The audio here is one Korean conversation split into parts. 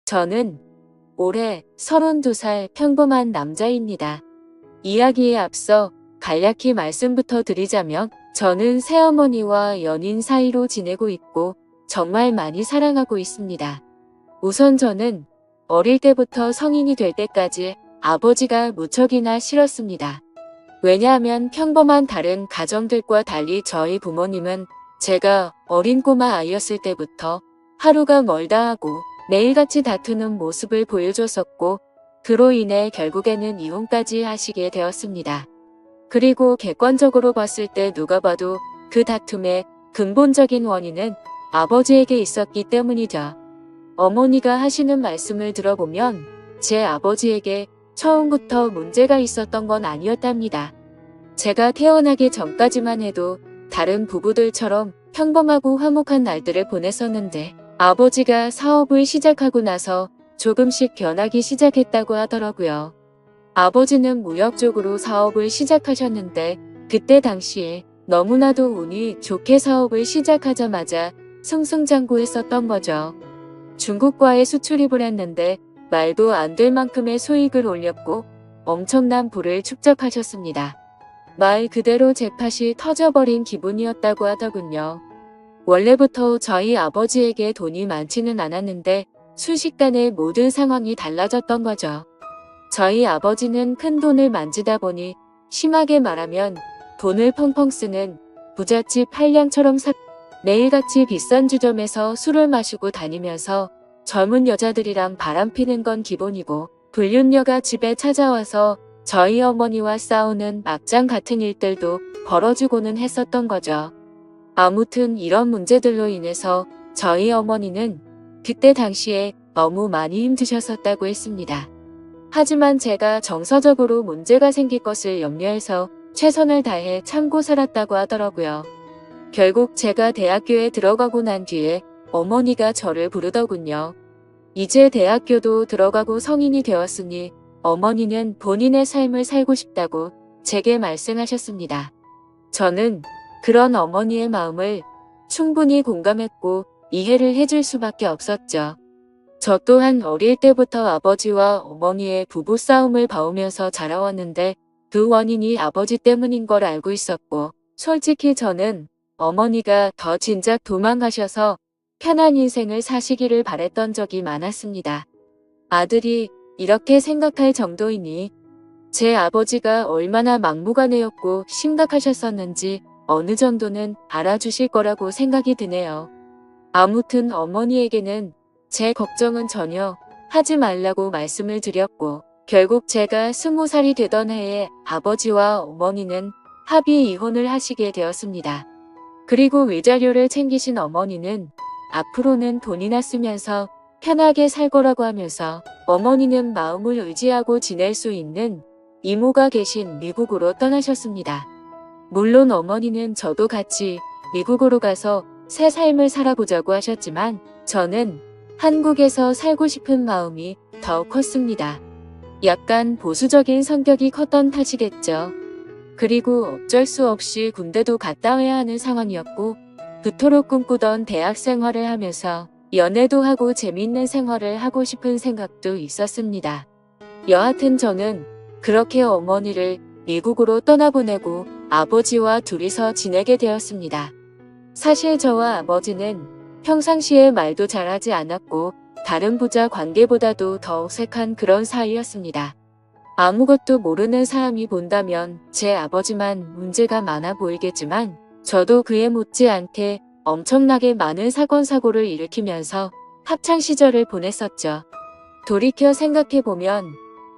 저는 올해 32살 평범한 남자입니다. 이야기에 앞서 간략히 말씀부터 드리자면 저는 새어머니와 연인 사이로 지내고 있고 정말 많이 사랑하고 있습니다. 우선 저는 어릴 때부터 성인이 될 때까지 아버지가 무척이나 싫었습니다. 왜냐하면 평범한 다른 가정들과 달리 저희 부모님은 제가 어린 꼬마 아이였을 때부터 하루가 멀다 하고 매일같이 다투는 모습을 보여줬었고 그로 인해 결국에는 이혼까지 하시게 되었습니다. 그리고 객관적으로 봤을 때 누가 봐도 그 다툼의 근본적인 원인은 아버지에게 있었기 때문이죠. 어머니가 하시는 말씀을 들어보면 제 아버지에게 처음부터 문제가 있었던 건 아니었답니다. 제가 태어나기 전까지만 해도 다른 부부들처럼 평범하고 화목한 날들을 보냈었는데 아버지가 사업을 시작하고 나서 조금씩 변하기 시작했다고 하더라고요. 아버지는 무역 쪽으로 사업을 시작하셨는데 그때 당시에 너무나도 운이 좋게 사업을 시작하자마자 승승장구했었던 거죠. 중국과의 수출입을 했는데 말도 안 될 만큼의 수익을 올렸고 엄청난 부를 축적하셨습니다. 말 그대로 잭팟이 터져버린 기분이었다고 하더군요. 원래부터 저희 아버지에게 돈이 많지는 않았는데 순식간에 모든 상황이 달라졌던 거죠. 저희 아버지는 큰 돈을 만지다 보니 심하게 말하면 돈을 펑펑 쓰는 부잣집 한량처럼 매일같이 비싼 주점에서 술을 마시고 다니면서 젊은 여자들이랑 바람피는 건 기본이고 불륜녀가 집에 찾아와서 저희 어머니와 싸우는 막장 같은 일들도 벌어주고는 했었던 거죠. 아무튼 이런 문제들로 인해서 저희 어머니는 그때 당시에 너무 많이 힘드셨었다고 했습니다. 하지만 제가 정서적으로 문제가 생길 것을 염려해서 최선을 다해 참고 살았다고 하더라고요. 결국 제가 대학교에 들어가고 난 뒤에 어머니가 저를 부르더군요. 이제 대학교도 들어가고 성인이 되었으니 어머니는 본인의 삶을 살고 싶다고 제게 말씀하셨습니다. 저는 그런 어머니의 마음을 충분히 공감했고 이해를 해줄 수밖에 없었죠. 저 또한 어릴 때부터 아버지와 어머니의 부부싸움을 봐오면서 자라왔는데 그 원인이 아버지 때문인 걸 알고 있었고 솔직히 저는 어머니가 더 진작 도망가셔서 편한 인생을 사시기를 바랬던 적이 많았습니다. 아들이 이렇게 생각할 정도이니 제 아버지가 얼마나 막무가내였고 심각하셨었는지 어느 정도는 알아주실 거라고 생각이 드네요. 아무튼 어머니에게는 제 걱정은 전혀 하지 말라고 말씀을 드렸고 결국 제가 20살이 되던 해에 아버지와 어머니는 합의 이혼을 하시게 되었습니다. 그리고 위자료를 챙기신 어머니는 앞으로는 돈이나 쓰면서 편하게 살 거라고 하면서 어머니는 마음을 의지하고 지낼 수 있는 이모가 계신 미국으로 떠나셨습니다. 물론 어머니는 저도 같이 미국으로 가서 새 삶을 살아보자고 하셨지만 저는 한국에서 살고 싶은 마음이 더 컸습니다. 약간 보수적인 성격이 컸던 탓이겠죠. 그리고 어쩔 수 없이 군대도 갔다 와야 하는 상황이었고 그토록 꿈꾸던 대학 생활을 하면서 연애도 하고 재밌는 생활을 하고 싶은 생각도 있었습니다. 여하튼 저는 그렇게 어머니를 미국으로 떠나보내고 아버지와 둘이서 지내게 되었습니다. 사실 저와 아버지는 평상시에 말도 잘하지 않았고 다른 부자 관계보다도 더 어색한 그런 사이였습니다. 아무것도 모르는 사람이 본다면 제 아버지만 문제가 많아 보이겠지만 저도 그에 못지않게 엄청나게 많은 사건 사고를 일으키면서 학창 시절을 보냈었죠. 돌이켜 생각해보면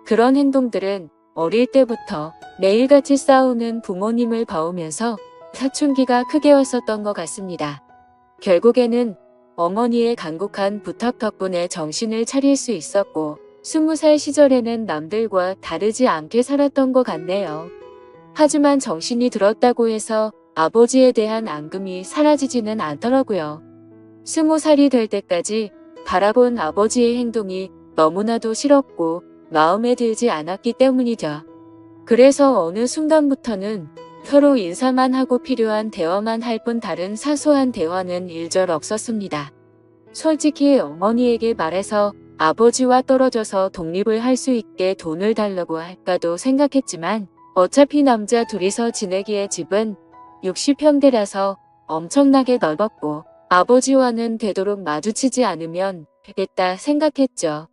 그런 행동들은 어릴 때부터 매일같이 싸우는 부모님을 봐오면서 사춘기가 크게 왔었던 것 같습니다. 결국에는 어머니의 간곡한 부탁 덕분에 정신을 차릴 수 있었고 20살 시절에는 남들과 다르지 않게 살았던 것 같네요. 하지만 정신이 들었다고 해서 아버지에 대한 앙금이 사라지지는 않더라고요. 20살이 될 때까지 바라본 아버지의 행동이 너무나도 싫었고 마음에 들지 않았기 때문이죠. 그래서 어느 순간부터는 서로 인사만 하고 필요한 대화만 할 뿐 다른 사소한 대화는 일절 없었습니다. 솔직히 어머니에게 말해서 아버지와 떨어져서 독립을 할 수 있게 돈을 달라고 할까도 생각했지만 어차피 남자 둘이서 지내기에 집은 60평대라서 엄청나게 넓었고 아버지와는 되도록 마주치지 않으면 되겠다 생각했죠.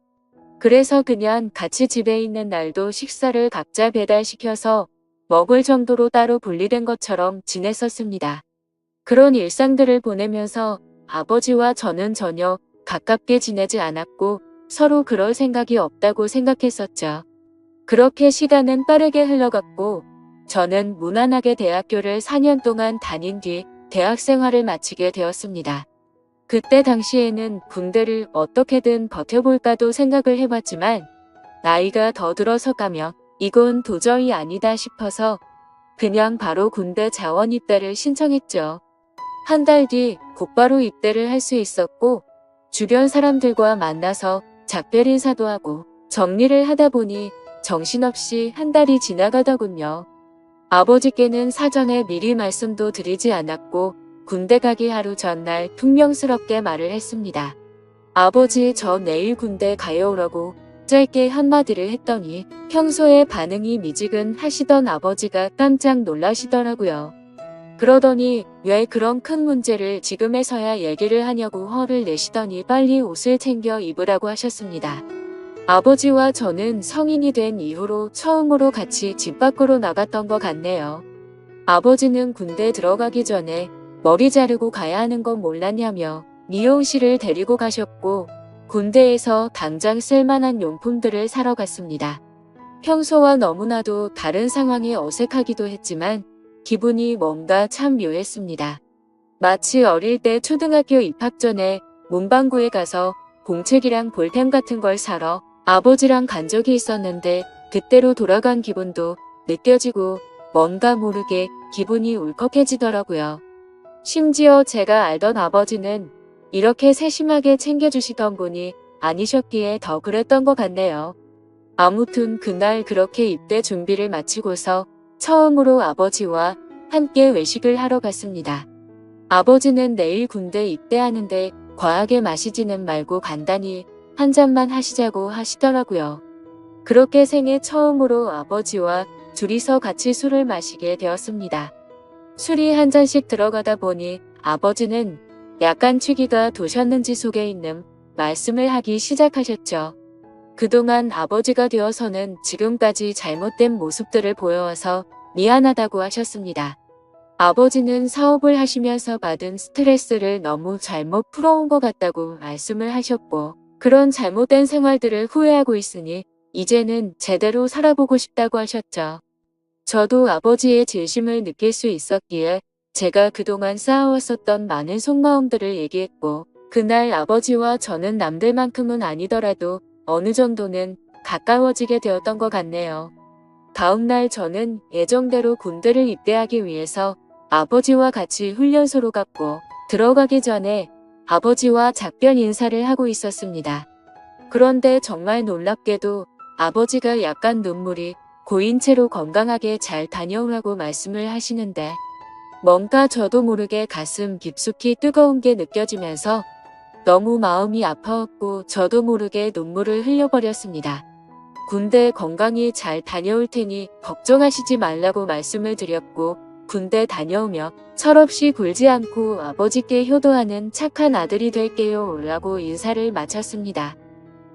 그래서 그냥 같이 집에 있는 날도 식사를 각자 배달시켜서 먹을 정도로 따로 분리된 것처럼 지냈었습니다. 그런 일상들을 보내면서 아버지와 저는 전혀 가깝게 지내지 않았고 서로 그럴 생각이 없다고 생각했었죠. 그렇게 시간은 빠르게 흘러갔고 저는 무난하게 대학교를 4년 동안 다닌 뒤 대학 생활을 마치게 되었습니다. 그때 당시에는 군대를 어떻게든 버텨볼까도 생각을 해봤지만 나이가 더 들어서 가면 이건 도저히 아니다 싶어서 그냥 바로 군대 자원 입대를 신청했죠. 한 달 뒤 곧바로 입대를 할 수 있었고 주변 사람들과 만나서 작별 인사도 하고 정리를 하다 보니 정신없이 한 달이 지나가더군요. 아버지께는 사전에 미리 말씀도 드리지 않았고 군대 가기 하루 전날 퉁명스럽게 말을 했습니다. 아버지 저 내일 군대 가요라고 짧게 한마디를 했더니 평소에 반응이 미지근 하시던 아버지가 깜짝 놀라시더라고요. 그러더니 왜 그런 큰 문제를 지금에서야 얘기를 하냐고 화를 내시더니 빨리 옷을 챙겨 입으라고 하셨습니다. 아버지와 저는 성인이 된 이후로 처음으로 같이 집 밖으로 나갔던 것 같네요. 아버지는 군대 들어가기 전에 머리 자르고 가야 하는 건 몰랐냐며 미용실을 데리고 가셨고 군대에서 당장 쓸만한 용품들을 사러 갔습니다. 평소와 너무나도 다른 상황에 어색하기도 했지만 기분이 뭔가 참 묘했습니다. 마치 어릴 때 초등학교 입학 전에 문방구에 가서 공책이랑 볼펜 같은 걸 사러 아버지랑 간 적이 있었는데 그때로 돌아간 기분도 느껴지고 뭔가 모르게 기분이 울컥해지더라고요. 심지어 제가 알던 아버지는 이렇게 세심하게 챙겨주시던 분이 아니셨기에 더 그랬던 것 같네요. 아무튼 그날 그렇게 입대 준비를 마치고서 처음으로 아버지와 함께 외식을 하러 갔습니다. 아버지는 내일 군대 입대하는데 과하게 마시지는 말고 간단히 한 잔만 하시자고 하시더라고요. 그렇게 생애 처음으로 아버지와 둘이서 같이 술을 마시게 되었습니다. 술이 한 잔씩 들어가다 보니 아버지는 약간 취기가 도셨는지 속에 있는 말씀을 하기 시작하셨죠. 그동안 아버지가 되어서는 지금까지 잘못된 모습들을 보여와서 미안하다고 하셨습니다. 아버지는 사업을 하시면서 받은 스트레스를 너무 잘못 풀어온 것 같다고 말씀을 하셨고 그런 잘못된 생활들을 후회하고 있으니 이제는 제대로 살아보고 싶다고 하셨죠. 저도 아버지의 진심을 느낄 수 있었기에 제가 그동안 쌓아왔었던 많은 속마음들을 얘기했고 그날 아버지와 저는 남들만큼은 아니더라도 어느 정도는 가까워지게 되었던 것 같네요. 다음날 저는 예정대로 군대를 입대하기 위해서 아버지와 같이 훈련소로 갔고 들어가기 전에 아버지와 작별 인사를 하고 있었습니다. 그런데 정말 놀랍게도 아버지가 약간 눈물이 고인 채로 건강하게 잘 다녀오라고 말씀을 하시는데 뭔가 저도 모르게 가슴 깊숙이 뜨거운 게 느껴지면서 너무 마음이 아파왔고 저도 모르게 눈물을 흘려버렸습니다. 군대 건강히 잘 다녀올 테니 걱정하시지 말라고 말씀을 드렸고 군대 다녀오며 철없이 굴지 않고 아버지께 효도하는 착한 아들이 될게요 라고 인사를 마쳤습니다.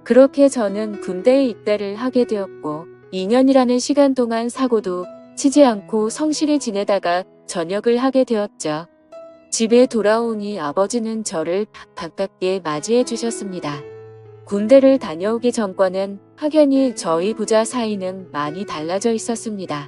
그렇게 저는 군대에 입대를 하게 되었고 2년이라는 시간 동안 사고도 치지 않고 성실히 지내다가 전역을 하게 되었죠. 집에 돌아오니 아버지는 저를 반갑게 맞이해 주셨습니다. 군대를 다녀오기 전과는 확연히 저희 부자 사이는 많이 달라져 있었습니다.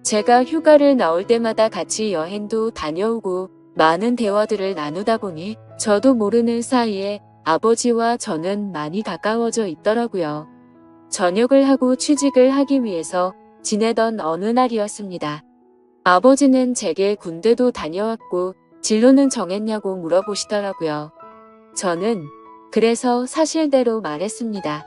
제가 휴가를 나올 때마다 같이 여행도 다녀오고 많은 대화들을 나누다 보니 저도 모르는 사이에 아버지와 저는 많이 가까워져 있더라고요. 전역을 하고 취직을 하기 위해서 지내던 어느 날이었습니다. 아버지는 제게 군대도 다녀왔고 진로는 정했냐고 물어보시더라고요. 저는 그래서 사실대로 말했습니다.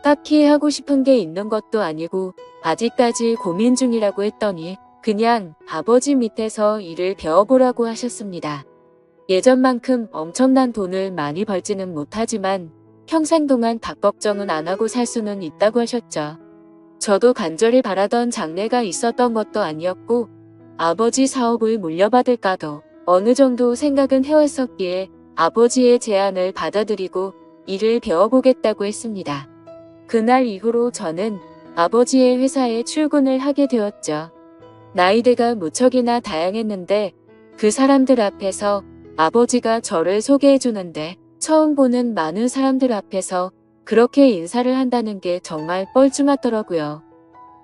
딱히 하고 싶은 게 있는 것도 아니고 아직까지 고민 중이라고 했더니 그냥 아버지 밑에서 일을 배워보라고 하셨습니다. 예전만큼 엄청난 돈을 많이 벌지는 못하지만 평생 동안 밥 걱정은 안 하고 살 수는 있다고 하셨죠. 저도 간절히 바라던 장래가 있었던 것도 아니었고 아버지 사업을 물려받을까도 어느 정도 생각은 해왔었기에 아버지의 제안을 받아들이고 일을 배워보겠다고 했습니다. 그날 이후로 저는 아버지의 회사에 출근을 하게 되었죠. 나이대가 무척이나 다양했는데 그 사람들 앞에서 아버지가 저를 소개해주는데 처음 보는 많은 사람들 앞에서 그렇게 인사를 한다는 게 정말 뻘쭘하더라고요.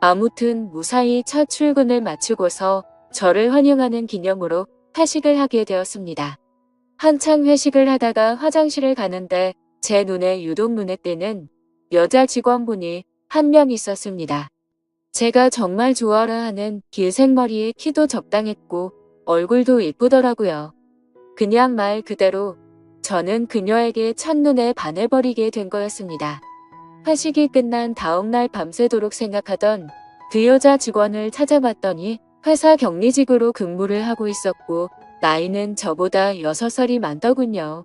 아무튼 무사히 첫 출근을 마치고서 저를 환영하는 기념으로 회식을 하게 되었습니다. 한창 회식을 하다가 화장실을 가는데 제 눈에 유독 눈에 띄는 여자 직원분이 한 명 있었습니다. 제가 정말 좋아라 하는 긴 생머리에 키도 적당했고 얼굴도 예쁘더라고요. 그냥 말 그대로 저는 그녀에게 첫눈에 반해버리게 된 거였습니다. 회식이 끝난 다음날 밤새도록 생각하던 그 여자 직원을 찾아봤더니 회사 격리직으로 근무를 하고 있었고 나이는 저보다 6살이 많더군요.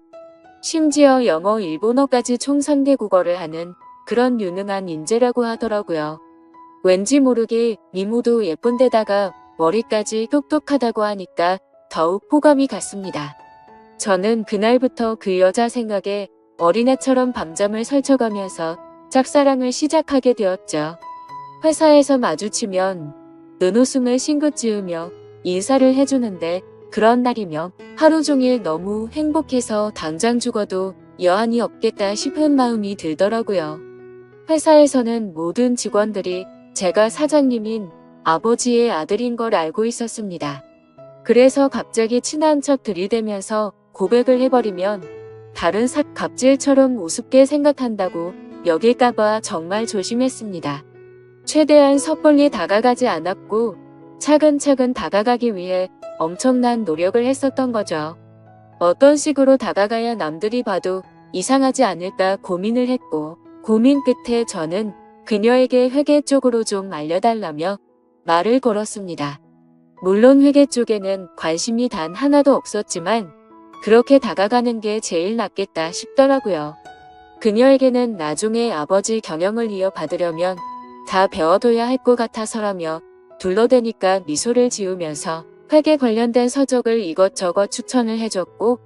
심지어 영어, 일본어까지 총 3개 국어를 하는 그런 유능한 인재라고 하더라고요. 왠지 모르게 미모도 예쁜데다가 머리까지 똑똑하다고 하니까 더욱 호감이 갔습니다. 저는 그날부터 그 여자 생각에 어린애처럼 밤잠을 설쳐가면서 짝사랑을 시작하게 되었죠. 회사에서 마주치면 눈웃음을 싱긋 지으며 인사를 해주는데 그런 날이면 하루 종일 너무 행복해서 당장 죽어도 여한이 없겠다 싶은 마음이 들더라고요. 회사에서는 모든 직원들이 제가 사장님인 아버지의 아들인 걸 알고 있었습니다. 그래서 갑자기 친한 척 들이대면서 고백을 해버리면 다른 갑질처럼 우습게 생각한다고 여길까봐 정말 조심했습니다. 최대한 섣불리 다가가지 않았고 차근차근 다가가기 위해 엄청난 노력을 했었던 거죠. 어떤 식으로 다가가야 남들이 봐도 이상하지 않을까 고민을 했고 고민 끝에 저는 그녀에게 회계 쪽으로 좀 알려달라며 말을 걸었습니다. 물론 회계 쪽에는 관심이 단 하나도 없었지만 그렇게 다가가는 게 제일 낫겠다 싶더라고요. 그녀에게는 나중에 아버지 경영을 이어받으려면 다 배워둬야 할 것 같아서라며 둘러대니까 미소를 지으면서 회계 관련된 서적을 이것저것 추천을 해줬고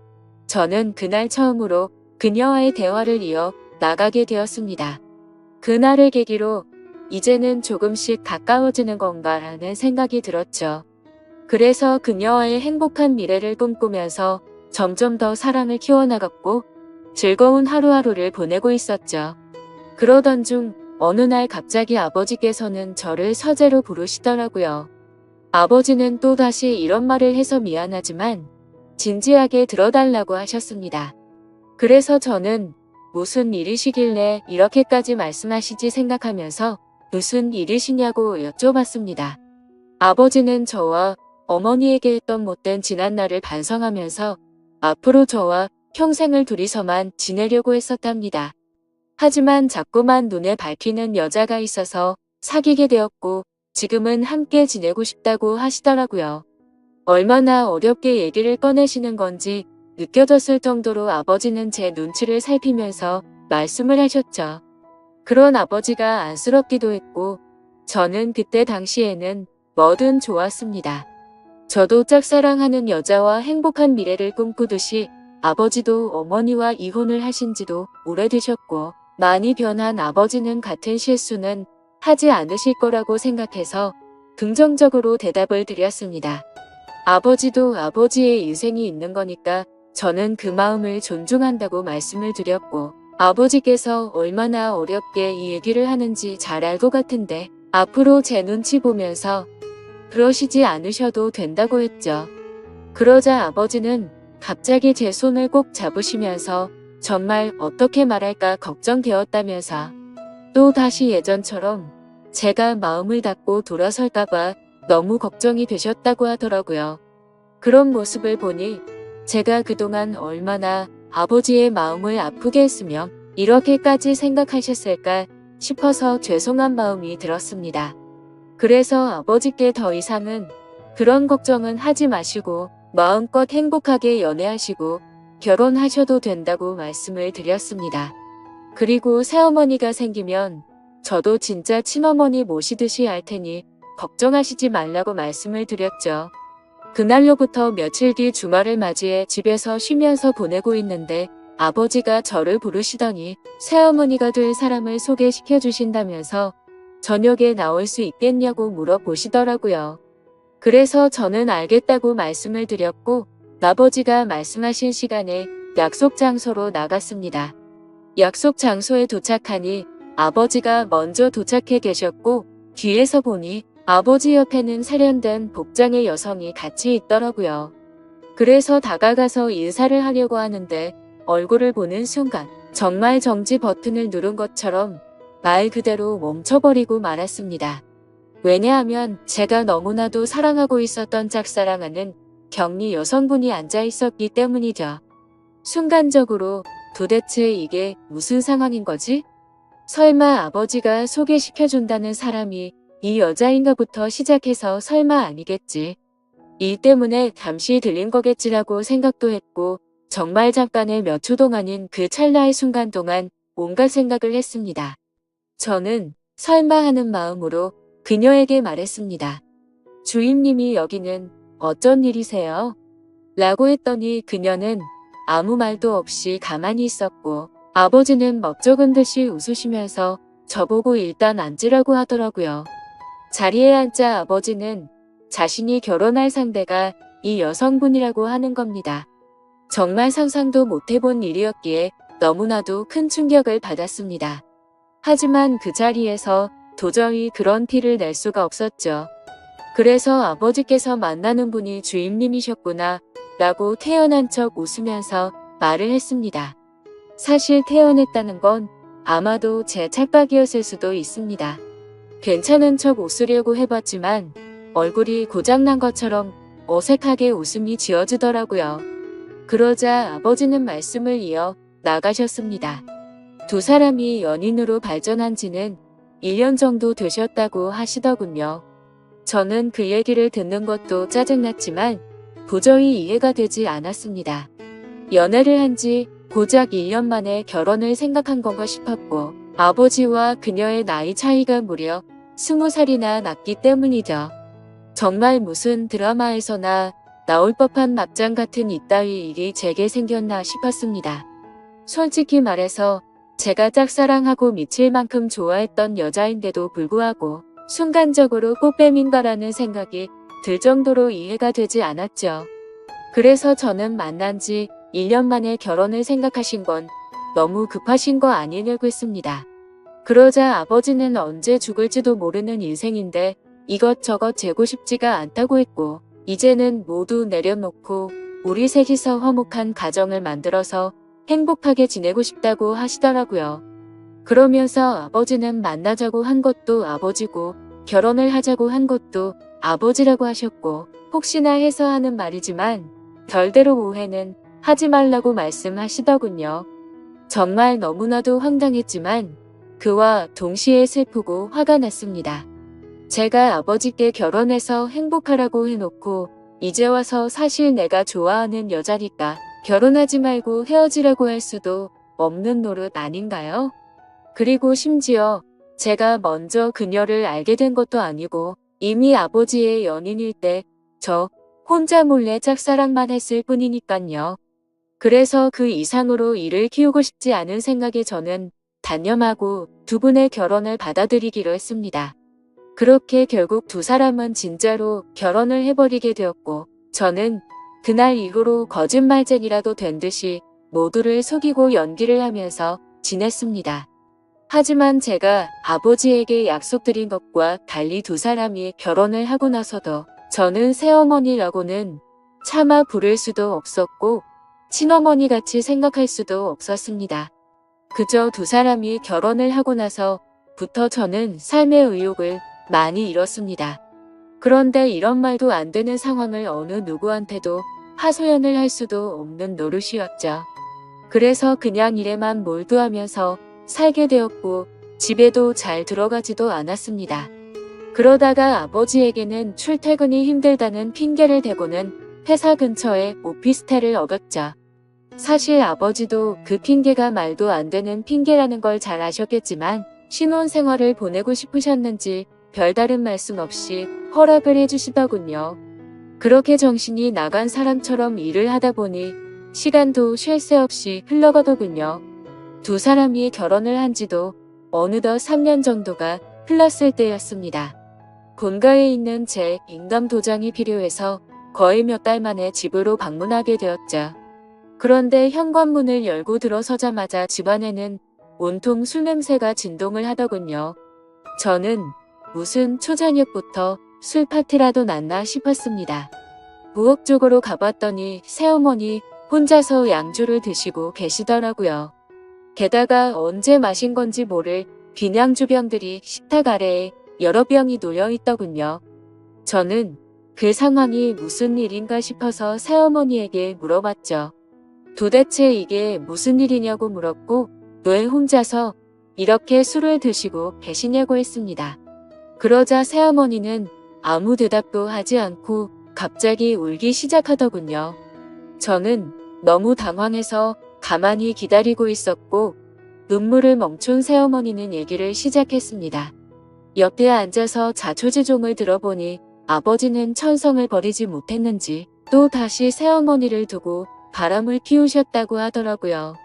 저는 그날 처음으로 그녀와의 대화를 이어 나가게 되었습니다. 그날을 계기로 이제는 조금씩 가까워지는 건가라는 생각이 들었죠. 그래서 그녀와의 행복한 미래를 꿈꾸면서 점점 더 사랑을 키워나갔고 즐거운 하루하루를 보내고 있었죠. 그러던 중 어느 날 갑자기 아버지께서는 저를 서재로 부르시더라고요. 아버지는 또다시 이런 말을 해서 미안하지만 진지하게 들어달라고 하셨습니다. 그래서 저는 무슨 일이시길래 이렇게까지 말씀하시지 생각하면서 무슨 일이시냐고 여쭤봤습니다. 아버지는 저와 어머니에게 했던 못된 지난날을 반성하면서 앞으로 저와 평생을 둘이서만 지내려고 했었답니다. 하지만 자꾸만 눈에 밟히는 여자가 있어서 사귀게 되었고 지금은 함께 지내고 싶다고 하시더라고요. 얼마나 어렵게 얘기를 꺼내시는 건지 느껴졌을 정도로 아버지는 제 눈치를 살피면서 말씀을 하셨죠. 그런 아버지가 안쓰럽기도 했고 저는 그때 당시에는 뭐든 좋았습니다. 저도 짝사랑하는 여자와 행복한 미래를 꿈꾸듯이 아버지도 어머니와 이혼을 하신 지도 오래되셨고 많이 변한 아버지는 같은 실수는 하지 않으실 거라고 생각해서 긍정적으로 대답을 드렸습니다. 아버지도 아버지의 인생이 있는 거니까 저는 그 마음을 존중한다고 말씀을 드렸고 아버지께서 얼마나 어렵게 이 얘기를 하는지 잘 알 것 같은데 앞으로 제 눈치 보면서 그러시지 않으셔도 된다고 했죠. 그러자 아버지는 갑자기 제 손을 꼭 잡으시면서 정말 어떻게 말할까 걱정되었다면서 또 다시 예전처럼 제가 마음을 닫고 돌아설까봐 너무 걱정이 되셨다고 하더라고요. 그런 모습을 보니 제가 그동안 얼마나 아버지의 마음을 아프게 했으며 이렇게까지 생각하셨을까 싶어서 죄송한 마음이 들었습니다. 그래서 아버지께 더 이상은 그런 걱정은 하지 마시고 마음껏 행복하게 연애하시고 결혼하셔도 된다고 말씀을 드렸습니다. 그리고 새어머니가 생기면 저도 진짜 친어머니 모시듯이 할 테니 걱정하시지 말라고 말씀을 드렸죠. 그날로부터 며칠 뒤 주말을 맞이해 집에서 쉬면서 보내고 있는데 아버지가 저를 부르시더니 새어머니가 될 사람을 소개시켜 주신다면서 저녁에 나올 수 있겠냐고 물어보시더라고요. 그래서 저는 알겠다고 말씀을 드렸고 아버지가 말씀하신 시간에 약속 장소로 나갔습니다. 약속 장소에 도착하니 아버지가 먼저 도착해 계셨고 뒤에서 보니 아버지 옆에는 세련된 복장의 여성이 같이 있더라고요. 그래서 다가가서 인사를 하려고 하는데 얼굴을 보는 순간 정말 정지 버튼을 누른 것처럼 말 그대로 멈춰버리고 말았습니다. 왜냐하면 제가 너무나도 사랑하고 있었던 짝사랑하는 격리 여성분이 앉아 있었기 때문이죠. 순간적으로 도대체 이게 무슨 상황인 거지? 설마 아버지가 소개시켜준다는 사람이 이 여자인가부터 시작해서 설마 아니겠지. 일 때문에 잠시 들린 거겠지라고 생각도 했고 정말 잠깐의 몇 초 동안인 그 찰나의 순간 동안 온갖 생각을 했습니다. 저는 설마 하는 마음으로 그녀에게 말했습니다. 주임님이 여기는 어쩐 일이세요? 라고 했더니 그녀는 아무 말도 없이 가만히 있었고 아버지는 멋쩍은 듯이 웃으시면서 저보고 일단 앉으라고 하더라고요. 자리에 앉자 아버지는 자신이 결혼할 상대가 이 여성분이라고 하는 겁니다. 정말 상상도 못해본 일이었기에 너무나도 큰 충격을 받았습니다. 하지만 그 자리에서 도저히 그런 티를 낼 수가 없었죠. 그래서 아버지께서 만나는 분이 주임님이셨구나 라고 태연한 척 웃으면서 말을 했습니다. 사실 태연했다는 건 아마도 제 착각이었을 수도 있습니다. 괜찮은 척 웃으려고 해봤지만 얼굴이 고장난 것처럼 어색하게 웃음이 지어지더라고요. 그러자 아버지는 말씀을 이어 나가셨습니다. 두 사람이 연인으로 발전한 지는 1년 정도 되셨다고 하시더군요. 저는 그 얘기를 듣는 것도 짜증났지만 도저히 이해가 되지 않았습니다. 연애를 한 지 고작 1년 만에 결혼을 생각한 건가 싶었고 아버지와 그녀의 나이 차이가 무려 20살이나 났기 때문이죠. 정말 무슨 드라마에서나 나올 법한 막장 같은 이따위 일이 제게 생겼나 싶었습니다. 솔직히 말해서 제가 짝사랑하고 미칠 만큼 좋아했던 여자인데도 불구하고 순간적으로 꽃뱀인가라는 생각이 들 정도로 이해가 되지 않았죠. 그래서 저는 만난 지 1년 만에 결혼을 생각하신 건 너무 급하신 거 아니냐고 했습니다. 그러자 아버지는 언제 죽을지도 모르는 인생인데 이것저것 재고 싶지가 않다고 했고 이제는 모두 내려놓고 우리 셋이서 화목한 가정을 만들어서 행복하게 지내고 싶다고 하시더라고요. 그러면서 아버지는 만나자고 한 것도 아버지고 결혼을 하자고 한 것도 아버지라고 하셨고 혹시나 해서 하는 말이지만 별대로 오해는 하지 말라고 말씀하시더군요. 정말 너무나도 황당했지만 그와 동시에 슬프고 화가 났습니다. 제가 아버지께 결혼해서 행복하라고 해놓고 이제 와서 사실 내가 좋아하는 여자니까 결혼하지 말고 헤어지라고 할 수도 없는 노릇 아닌가요? 그리고 심지어 제가 먼저 그녀를 알게 된 것도 아니고 이미 아버지의 연인일 때 저 혼자 몰래 짝사랑만 했을 뿐이니깐요. 그래서 그 이상으로 이를 키우고 싶지 않은 생각에 저는 단념하고 두 분의 결혼을 받아들이기로 했습니다. 그렇게 결국 두 사람은 진짜로 결혼을 해버리게 되었고 저는 그날 이후로 거짓말쟁이라도 된 듯이 모두를 속이고 연기를 하면서 지냈습니다. 하지만 제가 아버지에게 약속드린 것과 달리 두 사람이 결혼을 하고 나서도 저는 새어머니라고는 차마 부를 수도 없었고 친어머니같이 생각할 수도 없었습니다. 그저 두 사람이 결혼을 하고 나서부터 저는 삶의 의욕을 많이 잃었습니다. 그런데 이런 말도 안 되는 상황을 어느 누구한테도 하소연을 할 수도 없는 노릇이었죠. 그래서 그냥 일에만 몰두하면서 살게 되었고 집에도 잘 들어가지도 않았습니다. 그러다가 아버지에게는 출퇴근이 힘들다는 핑계를 대고는 회사 근처에 오피스텔을 얻었죠. 사실 아버지도 그 핑계가 말도 안 되는 핑계라는 걸 잘 아셨겠지만 신혼생활을 보내고 싶으셨는지 별다른 말씀 없이 허락을 해주시더군요. 그렇게 정신이 나간 사람처럼 일을 하다 보니 시간도 쉴 새 없이 흘러가더군요. 두 사람이 결혼을 한 지도 어느덧 3년 정도가 흘렀을 때였습니다. 본가에 있는 제 인감 도장이 필요해서 거의 몇 달 만에 집으로 방문하게 되었죠. 그런데 현관문을 열고 들어서자마자 집안에는 온통 술 냄새가 진동을 하더군요. 저는 무슨 초저녁부터 술 파티라도 났나 싶었습니다. 부엌 쪽으로 가봤더니 새어머니 혼자서 양주를 드시고 계시더라고요. 게다가 언제 마신 건지 모를 빈양주병들이 식탁 아래에 여러 병이 놓여 있더군요. 저는 그 상황이 무슨 일인가 싶어서 새어머니에게 물어봤죠. 도대체 이게 무슨 일이냐고 물었고 왜 혼자서 이렇게 술을 드시고 계시냐고 했습니다. 그러자 새어머니는 아무 대답도 하지 않고 갑자기 울기 시작하더군요. 저는 너무 당황해서 가만히 기다리고 있었고 눈물을 멈춘 새어머니는 얘기를 시작했습니다. 옆에 앉아서 자초지종을 들어보니 아버지는 천성을 버리지 못했는지 또 다시 새어머니를 두고 바람을 피우셨다고 하더라고요.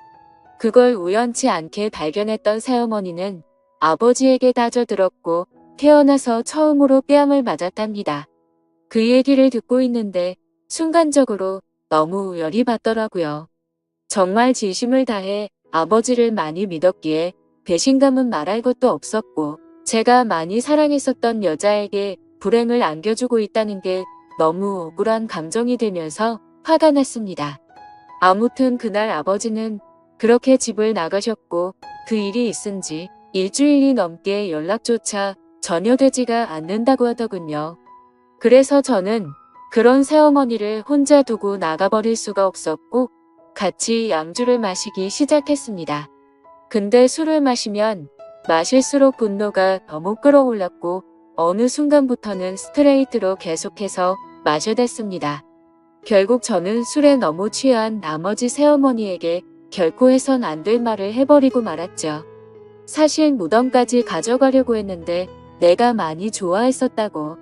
그걸 우연치 않게 발견했던 새어머니는 아버지에게 다져들었고 태어나서 처음으로 뺨을 맞았답니다. 그 얘기를 듣고 있는데 순간적으로 너무 열이 받더라고요. 정말 진심을 다해 아버지를 많이 믿었기에 배신감은 말할 것도 없었고 제가 많이 사랑했었던 여자에게 불행을 안겨주고 있다는 게 너무 억울한 감정이 되면서 화가 났습니다. 아무튼 그날 아버지는 그렇게 집을 나가셨고 그 일이 있은 지 일주일이 넘게 연락조차 전혀 되지가 않는다고 하더군요. 그래서 저는 그런 새어머니를 혼자 두고 나가버릴 수가 없었고 같이 양주를 마시기 시작했습니다. 근데 술을 마시면 마실수록 분노가 너무 끌어올랐고 어느 순간부터는 스트레이트로 계속해서 마셔댔습니다. 결국 저는 술에 너무 취한 나머지 새어머니에게 결코 해선 안 될 말을 해버리고 말았죠. 사실 무덤까지 가져가려고 했는데 내가 많이 좋아했었다고.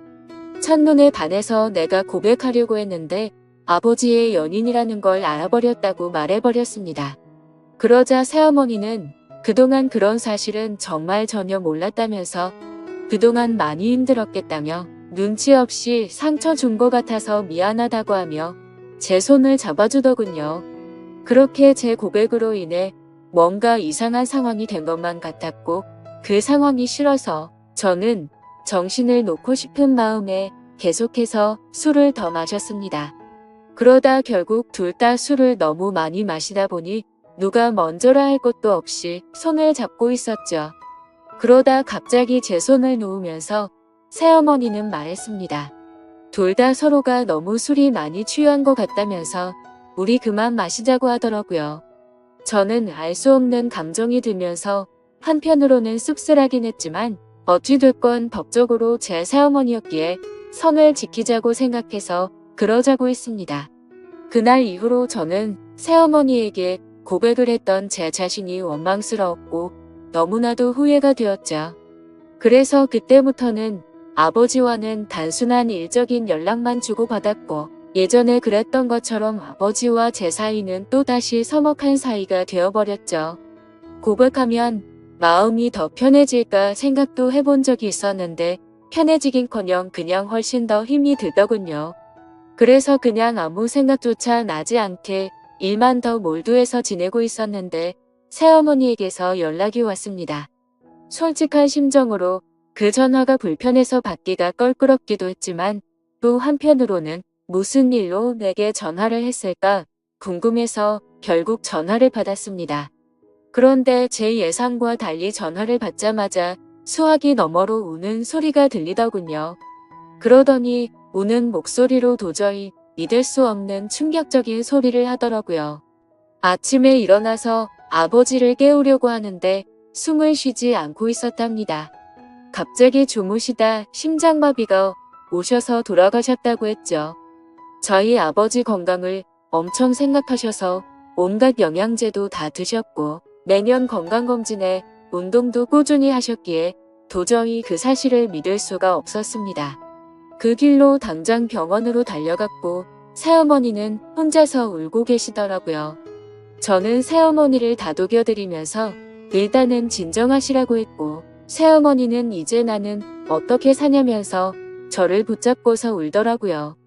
첫눈에 반해서 내가 고백하려고 했는데 아버지의 연인이라는 걸 알아버렸다고 말해버렸습니다. 그러자 새어머니는 그동안 그런 사실은 정말 전혀 몰랐다면서 그동안 많이 힘들었겠다며 눈치 없이 상처 준 것 같아서 미안하다고 하며 제 손을 잡아주더군요. 그렇게 제 고백으로 인해 뭔가 이상한 상황이 된 것만 같았고 그 상황이 싫어서 저는 정신을 놓고 싶은 마음에 계속해서 술을 더 마셨습니다. 그러다 결국 둘 다 술을 너무 많이 마시다 보니 누가 먼저라 할 것도 없이 손을 잡고 있었죠. 그러다 갑자기 제 손을 놓으면서 새어머니는 말했습니다. 둘 다 서로가 너무 술이 많이 취한 것 같다면서 우리 그만 마시자고 하더라고요. 저는 알 수 없는 감정이 들면서 한편으로는 씁쓸하긴 했지만 어찌됐건 법적으로 제 새어머니였기에 선을 지키자고 생각해서 그러자고 했습니다. 그날 이후로 저는 새어머니에게 고백을 했던 제 자신이 원망스러웠고 너무나도 후회가 되었죠. 그래서 그때부터는 아버지와는 단순한 일적인 연락만 주고받았고 예전에 그랬던 것처럼 아버지와 제 사이는 또다시 서먹한 사이가 되어버렸죠. 고백하면 마음이 더 편해질까 생각도 해본 적이 있었는데 편해지긴커녕 그냥 훨씬 더 힘이 들더군요. 그래서 그냥 아무 생각조차 나지 않게 일만 더 몰두해서 지내고 있었는데 새어머니에게서 연락이 왔습니다. 솔직한 심정으로 그 전화가 불편해서 받기가 껄끄럽기도 했지만 또 한편으로는 무슨 일로 내게 전화를 했을까 궁금해서 결국 전화를 받았습니다. 그런데 제 예상과 달리 전화를 받자마자 수화기 너머로 우는 소리가 들리더군요. 그러더니 우는 목소리로 도저히 믿을 수 없는 충격적인 소리를 하더라고요. 아침에 일어나서 아버지를 깨우려고 하는데 숨을 쉬지 않고 있었답니다. 갑자기 주무시다 심장마비가 오셔서 돌아가셨다고 했죠. 저희 아버지 건강을 엄청 생각하셔서 온갖 영양제도 다 드셨고 매년 건강검진에 운동도 꾸준히 하셨기에 도저히 그 사실을 믿을 수가 없었습니다. 그 길로 당장 병원으로 달려갔고 새어머니는 혼자서 울고 계시더라고요. 저는 새어머니를 다독여드리면서 일단은 진정하시라고 했고 새어머니는 이제 나는 어떻게 사냐면서 저를 붙잡고서 울더라고요.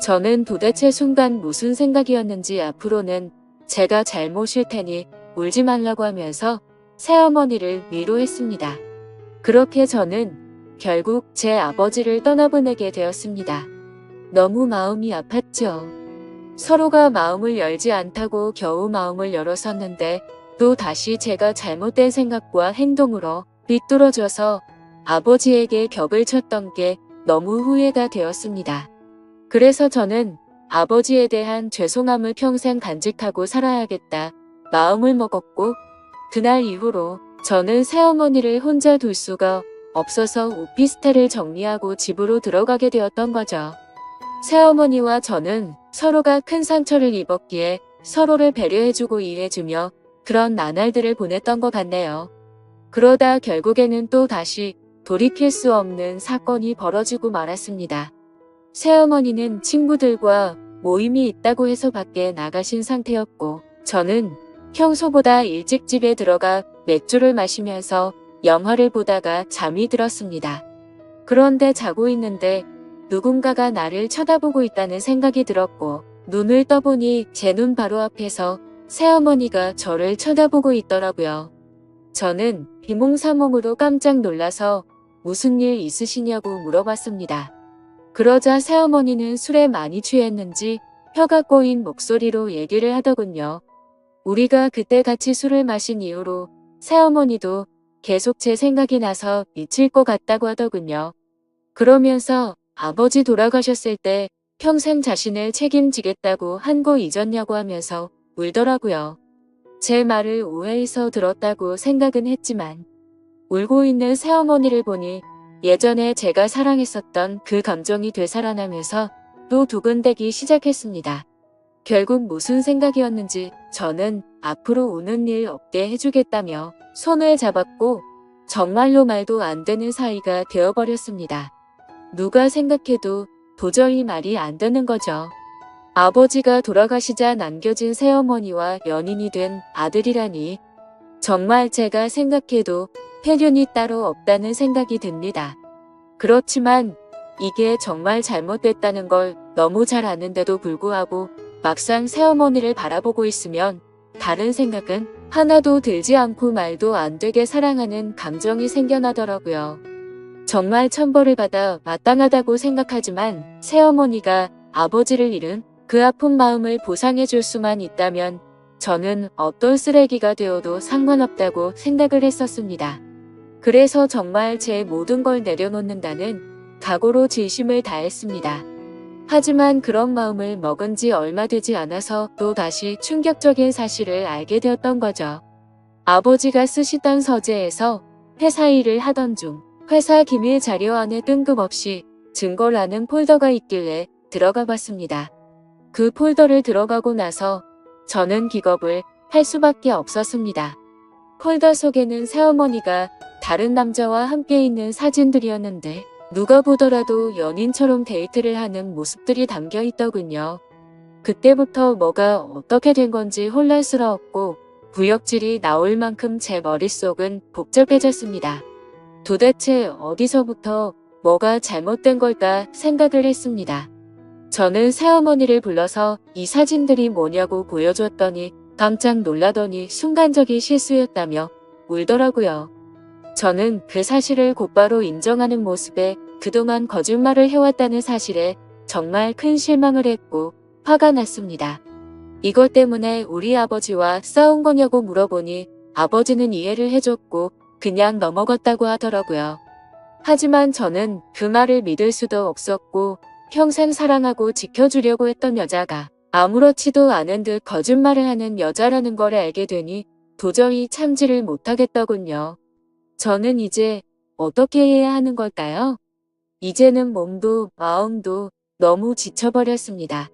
저는 도대체 순간 무슨 생각이었는지 앞으로는 제가 잘못일 테니 울지 말라고 하면서 새어머니를 위로했습니다. 그렇게 저는 결국 제 아버지를 떠나보내게 되었습니다. 너무 마음이 아팠죠. 서로가 마음을 열지 않다고 겨우 마음을 열었었는데 또 다시 제가 잘못된 생각과 행동으로 비뚤어져서 아버지에게 격을 쳤던 게 너무 후회가 되었습니다. 그래서 저는 아버지에 대한 죄송함을 평생 간직하고 살아야겠다 마음을 먹었고 그날 이후로 저는 새어머니를 혼자 둘 수가 없어서 오피스텔을 정리하고 집으로 들어가게 되었던 거죠. 새어머니와 저는 서로가 큰 상처를 입었기에 서로를 배려해주고 이해해주며 그런 나날들을 보냈던 것 같네요. 그러다 결국에는 또 다시 돌이킬 수 없는 사건이 벌어지고 말았습니다. 새어머니는 친구들과 모임이 있다고 해서 밖에 나가신 상태였고 저는 평소보다 일찍 집에 들어가 맥주를 마시면서 영화를 보다가 잠이 들었습니다. 그런데 자고 있는데 누군가가 나를 쳐다보고 있다는 생각이 들었고 눈을 떠보니 제 눈 바로 앞에서 새어머니가 저를 쳐다보고 있더라고요. 저는 비몽사몽으로 깜짝 놀라서 무슨 일 있으시냐고 물어봤습니다. 그러자 새어머니는 술에 많이 취했는지 혀가 꼬인 목소리로 얘기를 하더군요. 우리가 그때 같이 술을 마신 이후로 새어머니도 계속 제 생각이 나서 미칠 것 같다고 하더군요. 그러면서 아버지 돌아가셨을 때 평생 자신을 책임지겠다고 한 거 잊었냐고 하면서 울더라고요. 제 말을 오해해서 들었다고 생각은 했지만 울고 있는 새어머니를 보니 예전에 제가 사랑했었던 그 감정이 되살아나면서 또 두근대기 시작했습니다. 결국 무슨 생각이었는지 저는 앞으로 우는 일 없게 해주겠다며 손을 잡았고 정말로 말도 안 되는 사이가 되어버렸습니다. 누가 생각해도 도저히 말이 안 되는 거죠. 아버지가 돌아가시자 남겨진 새어머니와 연인이 된 아들이라니 정말 제가 생각해도 폐륜이 따로 없다는 생각이 듭니다. 그렇지만 이게 정말 잘못됐다는 걸 너무 잘 아는데도 불구하고 막상 새어머니를 바라보고 있으면 다른 생각은 하나도 들지 않고 말도 안 되게 사랑하는 감정이 생겨나더라고요. 정말 천벌을 받아 마땅하다고 생각하지만 새어머니가 아버지를 잃은 그 아픈 마음을 보상해 줄 수만 있다면 저는 어떤 쓰레기가 되어도 상관없다고 생각을 했었습니다. 그래서 정말 제 모든 걸 내려놓는다는 각오로 진심을 다했습니다. 하지만 그런 마음을 먹은 지 얼마 되지 않아서 또 다시 충격적인 사실을 알게 되었던 거죠. 아버지가 쓰시던 서재에서 회사 일을 하던 중 회사 기밀 자료 안에 뜬금없이 증거라는 폴더가 있길래 들어가 봤습니다. 그 폴더를 들어가고 나서 저는 기겁을 할 수밖에 없었습니다. 폴더 속에는 새어머니가 다른 남자와 함께 있는 사진들이었는데 누가 보더라도 연인처럼 데이트를 하는 모습들이 담겨 있더군요. 그때부터 뭐가 어떻게 된 건지 혼란스러웠고 구역질이 나올 만큼 제 머릿속은 복잡해졌습니다. 도대체 어디서부터 뭐가 잘못된 걸까 생각을 했습니다. 저는 새어머니를 불러서 이 사진들이 뭐냐고 보여줬더니 깜짝 놀라더니 순간적인 실수였다며 울더라고요. 저는 그 사실을 곧바로 인정하는 모습에 그동안 거짓말을 해왔다는 사실에 정말 큰 실망을 했고 화가 났습니다. 이것 때문에 우리 아버지와 싸운 거냐고 물어보니 아버지는 이해를 해줬고 그냥 넘어갔다고 하더라고요. 하지만 저는 그 말을 믿을 수도 없었고 평생 사랑하고 지켜주려고 했던 여자가 아무렇지도 않은 듯 거짓말을 하는 여자라는 걸 알게 되니 도저히 참지를 못하겠더군요. 저는 이제 어떻게 해야 하는 걸까요? 이제는 몸도 마음도 너무 지쳐버렸습니다.